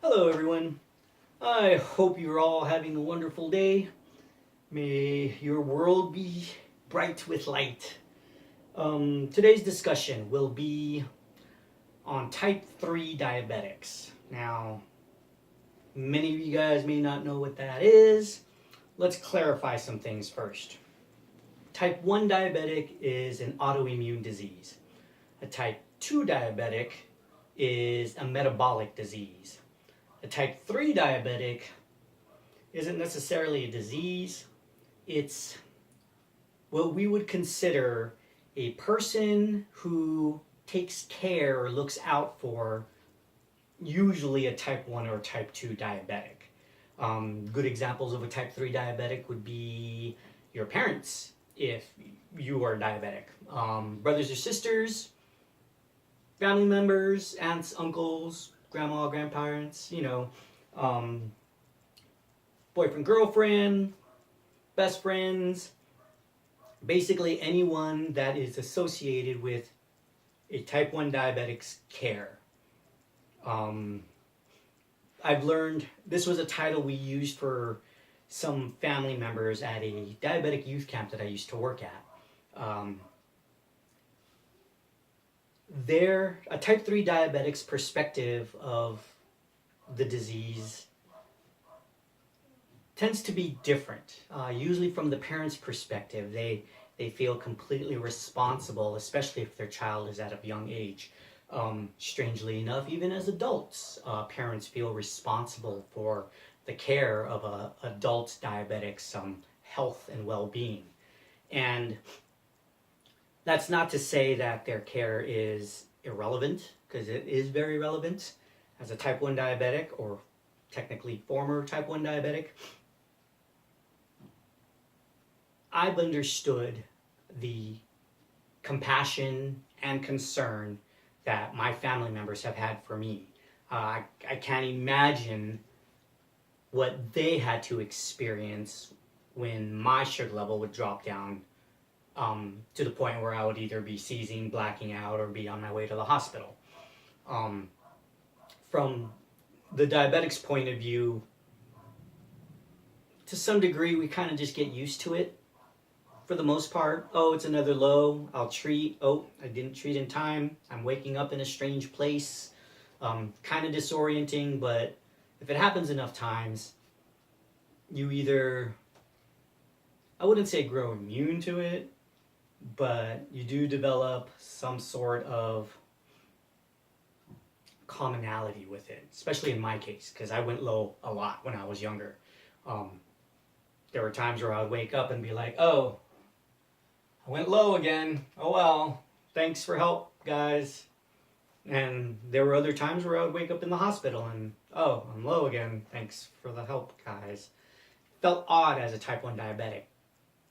Hello, everyone. I hope you're all having a wonderful day. May your world be bright with light. Today's discussion will be on type 3 diabetics. Now, many of you guys may not know what that is. Let's clarify some things first. Type 1 diabetic is an autoimmune disease. A type 2 diabetic is a metabolic disease. A type 3 diabetic isn't necessarily a disease. It's what we would consider a person who takes care or looks out for usually a type 1 or type 2 diabetic. Good examples of a type 3 diabetic would be your parents if you are diabetic, brothers or sisters, family members, aunts, uncles, grandma, grandparents, boyfriend, girlfriend, best friends, basically anyone that is associated with a type 1 diabetic's care. I've learned this was a title we used for some family members at a diabetic youth camp that I used to work at. A type 3 diabetic's perspective of the disease tends to be different. Usually from the parents' perspective, they feel completely responsible, especially if their child is at a young age. Strangely enough, even as adults, parents feel responsible for the care of an adult diabetic's health and well-being. And that's not to say that their care is irrelevant, because it is very relevant. As a type 1 diabetic, or technically former type 1 diabetic, I've understood the compassion and concern that my family members have had for me. I can't imagine what they had to experience when my sugar level would drop down to the point where I would either be seizing, blacking out, or be on my way to the hospital. From the diabetic's point of view, to some degree, we kind of just get used to it. For the most part, oh, it's another low, I'll treat. Oh, I didn't treat in time. I'm waking up in a strange place. Kind of disorienting, but if it happens enough times, you either, I wouldn't say grow immune to it, but you do develop some sort of commonality with it, especially in my case, because I went low a lot when I was younger. There were times where I would wake up and be like, oh, I went low again. Oh well, thanks for help, guys. And there were other times where I would wake up in the hospital and, oh, I'm low again. Thanks for the help, guys. Felt odd as a type 1 diabetic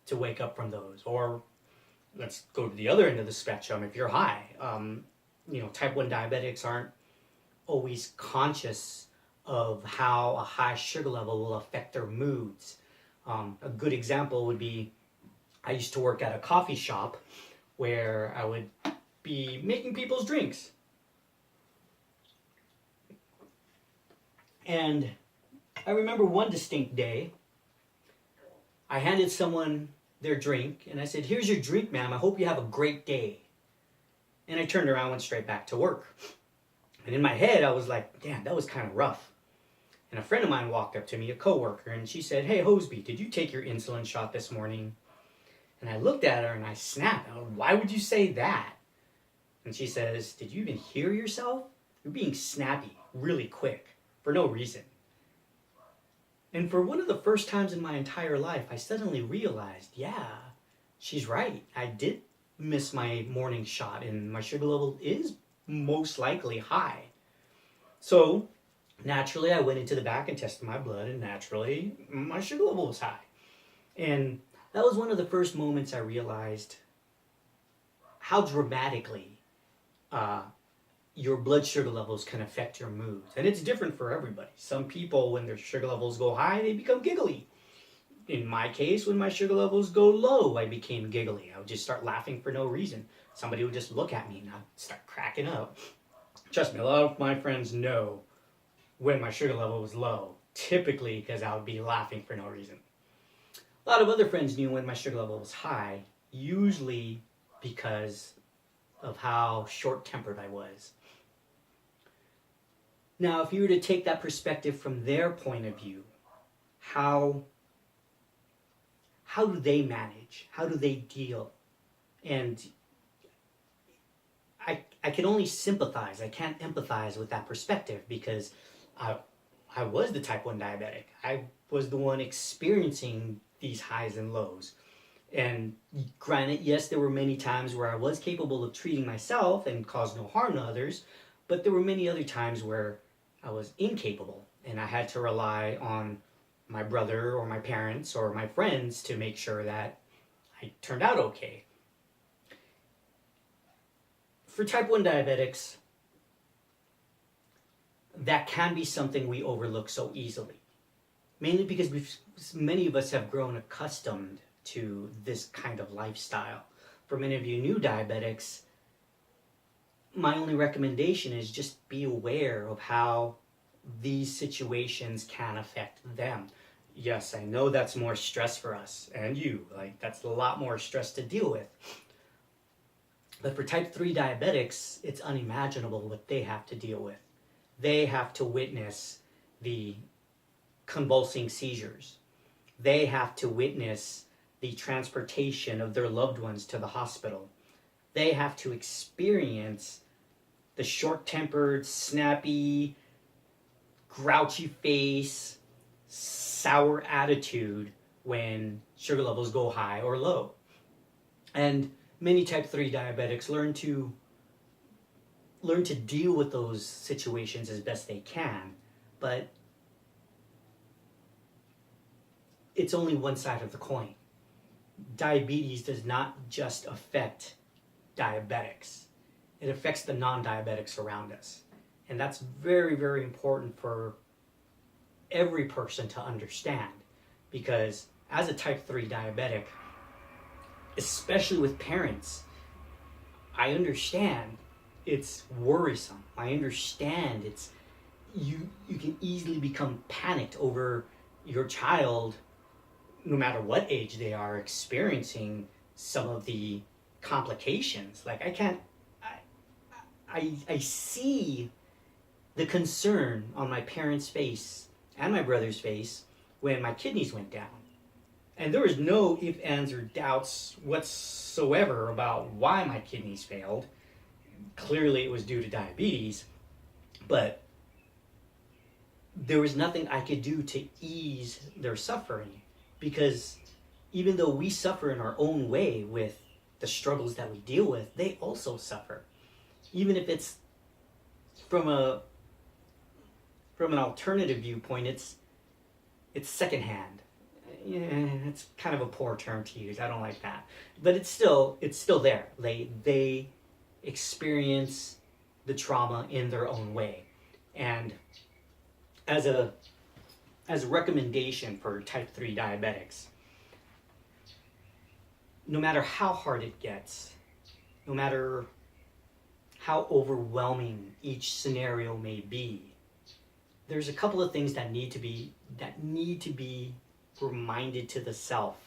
to wake up from those. Or let's go to the other end of the spectrum. If you're high, type 1 diabetics aren't always conscious of how a high sugar level will affect their moods. A good example would be, I used to work at a coffee shop where I would be making people's drinks. And I remember one distinct day, I handed someone their drink and I said, here's your drink, ma'am. I hope you have a great day. And I turned around and went straight back to work. And in my head, I was like, damn, that was kind of rough. And a friend of mine walked up to me, a coworker, and she said, hey, Hoseby, did you take your insulin shot this morning? And I looked at her and I snapped. Why would you say that? And she says, did you even hear yourself? You're being snappy really quick for no reason. And for one of the first times in my entire life, I suddenly realized, yeah, she's right. I did miss my morning shot and my sugar level is most likely high. So naturally, I went into the back and tested my blood, and naturally, my sugar level was high. And that was one of the first moments I realized how dramatically your blood sugar levels can affect your moods. And it's different for everybody. Some people, when their sugar levels go high, they become giggly. In my case, when my sugar levels go low, I became giggly. I would just start laughing for no reason. Somebody would just look at me and I'd start cracking up. Trust me, a lot of my friends know when my sugar level was low, typically because I would be laughing for no reason. A lot of other friends knew when my sugar level was high, usually because of how short-tempered I was. Now, if you were to take that perspective from their point of view, how do they manage? How do they deal? And I can only sympathize. I can't empathize with that perspective because I was the type 1 diabetic. I was the one experiencing these highs and lows. And granted, yes, there were many times where I was capable of treating myself and caused no harm to others, but there were many other times where I was incapable and I had to rely on my brother or my parents or my friends to make sure that I turned out okay. For type 1 diabetics, that can be something we overlook so easily. Mainly because many of us have grown accustomed to this kind of lifestyle. For many of you new diabetics, my only recommendation is just be aware of how these situations can affect them. Yes, I know that's more stress for us and you. Like, that's a lot more stress to deal with. But for type 3 diabetics, it's unimaginable what they have to deal with. They have to witness the convulsing seizures. They have to witness the transportation of their loved ones to the hospital. They have to experience the short-tempered, snappy, grouchy face, sour attitude when sugar levels go high or low. And many type 3 diabetics learn to deal with those situations as best they can, but it's only one side of the coin. Diabetes does not just affect diabetics. It affects the non-diabetics around us. And that's very, very important for every person to understand, because as a type 3 diabetic, especially with parents, I understand it's worrisome. I understand it's you can easily become panicked over your child, no matter what age they are, experiencing some of the complications. Like, I see the concern on my parents' face and my brother's face when my kidneys went down. And there was no ifs, ands, or doubts whatsoever about why my kidneys failed. Clearly it was due to diabetes, but there was nothing I could do to ease their suffering, because even though we suffer in our own way with the struggles that we deal with, they also suffer. Even if it's from an alternative viewpoint, it's secondhand. Yeah, it's kind of a poor term to use. I don't like that, but it's still there. They experience the trauma in their own way, and as a recommendation for type 3 diabetics, no matter how hard it gets, no matter how overwhelming each scenario may be, there's a couple of things that need to be reminded to the self.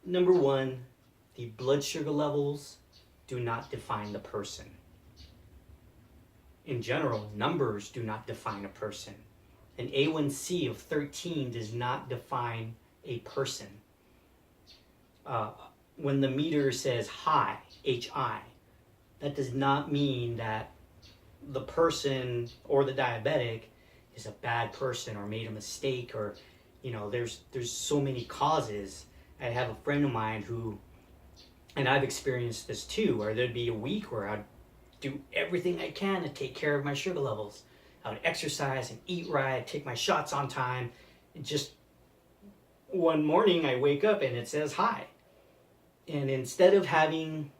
Number one, the blood sugar levels do not define the person. In general, numbers do not define a person. An A1C of 13 does not define a person. When the meter says high, HI, that does not mean that the person or the diabetic is a bad person or made a mistake, or there's so many causes. I have a friend of mine who, and I've experienced this too, where there'd be a week where I'd do everything I can to take care of my sugar levels. I would exercise and eat right, take my shots on time. And just one morning I wake up and it says high. And instead of having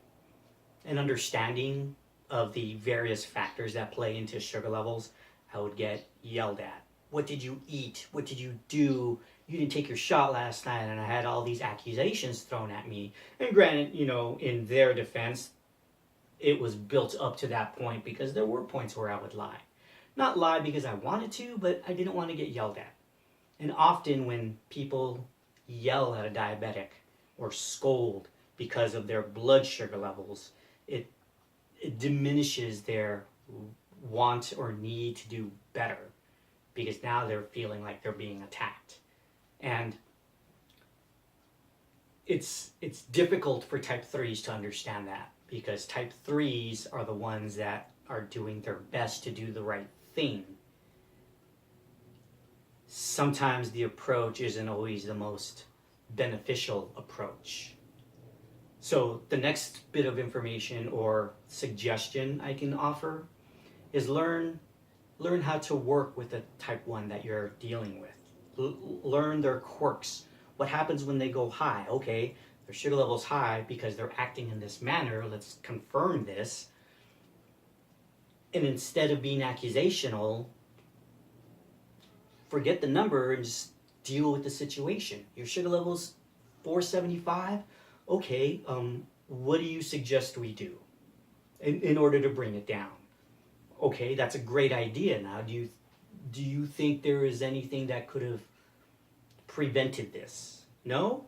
an understanding of the various factors that play into sugar levels, I would get yelled at. What did you eat? What did you do? You didn't take your shot last night. And I had all these accusations thrown at me. And granted, in their defense, it was built up to that point because there were points where I would lie. Not lie because I wanted to, but I didn't want to get yelled at. And often when people yell at a diabetic or scold because of their blood sugar levels, it diminishes their want or need to do better, because now they're feeling like they're being attacked. And it's difficult for type 3s to understand that, because type 3s are the ones that are doing their best to do the right thing. Sometimes the approach isn't always the most beneficial approach. So the next bit of information or suggestion I can offer is learn how to work with the type 1 that you're dealing with. Learn their quirks. What happens when they go high? Okay, their sugar level's high because they're acting in this manner. Let's confirm this. And instead of being accusational, forget the number and just deal with the situation. Your sugar level's 475. Okay, what do you suggest we do in order to bring it down? Okay, that's a great idea. Now, do you think there is anything that could have prevented this? No?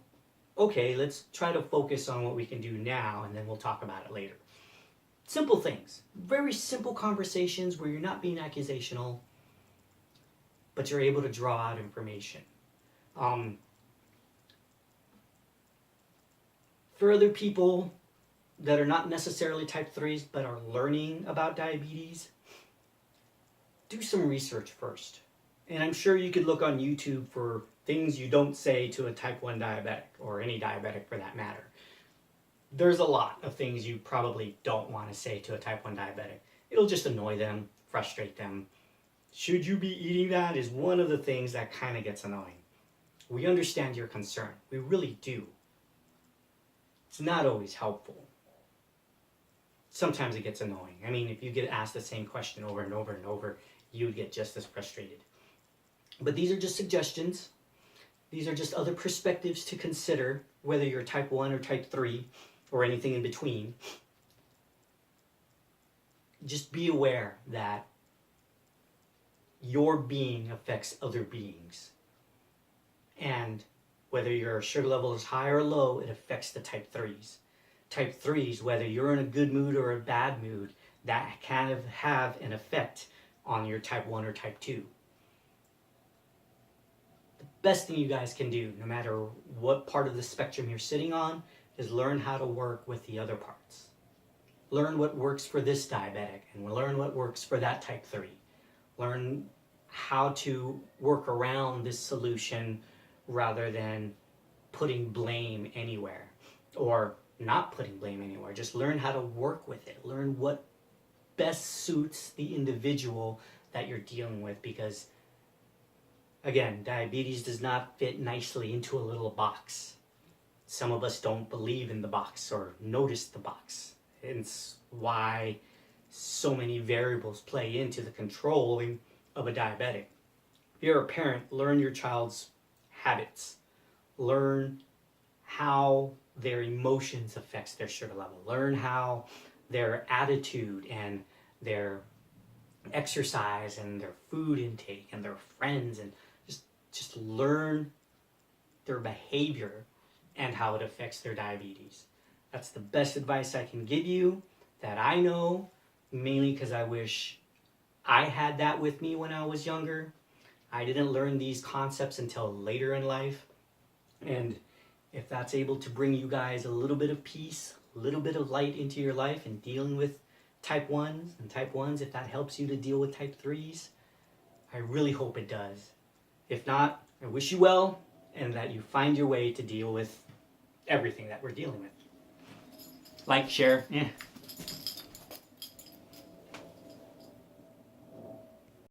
Okay, let's try to focus on what we can do now, and then we'll talk about it later. Simple things. Very simple conversations where you're not being accusational, but you're able to draw out information. For other people that are not necessarily type 3s but are learning about diabetes, do some research first. And I'm sure you could look on YouTube for things you don't say to a type 1 diabetic, or any diabetic for that matter. There's a lot of things you probably don't want to say to a type 1 diabetic. It'll just annoy them, frustrate them. Should you be eating that is one of the things that kind of gets annoying. We understand your concern. We really do. It's not always helpful. Sometimes it gets annoying. I mean, if you get asked the same question over and over and over, you would get just as frustrated. But these are just suggestions. These are just other perspectives to consider, whether you're type 1 or type 3 or anything in between. Just be aware that your being affects other beings. And whether your sugar level is high or low, it affects the type 3s. Type 3s, whether you're in a good mood or a bad mood, that can have an effect on your type 1 or type 2. The best thing you guys can do, no matter what part of the spectrum you're sitting on, is learn how to work with the other parts. Learn what works for this diabetic and learn what works for that type 3. Learn how to work around this solution rather than putting blame anywhere, or not putting blame anywhere. Just learn how to work with it. Learn what best suits the individual that you're dealing with, because again, diabetes does not fit nicely into a little box. Some of us don't believe in the box or notice the box. It's why so many variables play into the controlling of a diabetic. If you're a parent, learn your child's habits. Learn how their emotions affects their sugar level. Learn how their attitude and their exercise and their food intake and their friends, and just learn their behavior and how it affects their diabetes. That's the best advice I can give you that I know, mainly because I wish I had that with me when I was younger. I didn't learn these concepts until later in life. And if that's able to bring you guys a little bit of peace, a little bit of light into your life in dealing with type 1s and type 1s, if that helps you to deal with type 3s, I really hope it does. If not, I wish you well, and that you find your way to deal with everything that we're dealing with. Like, share,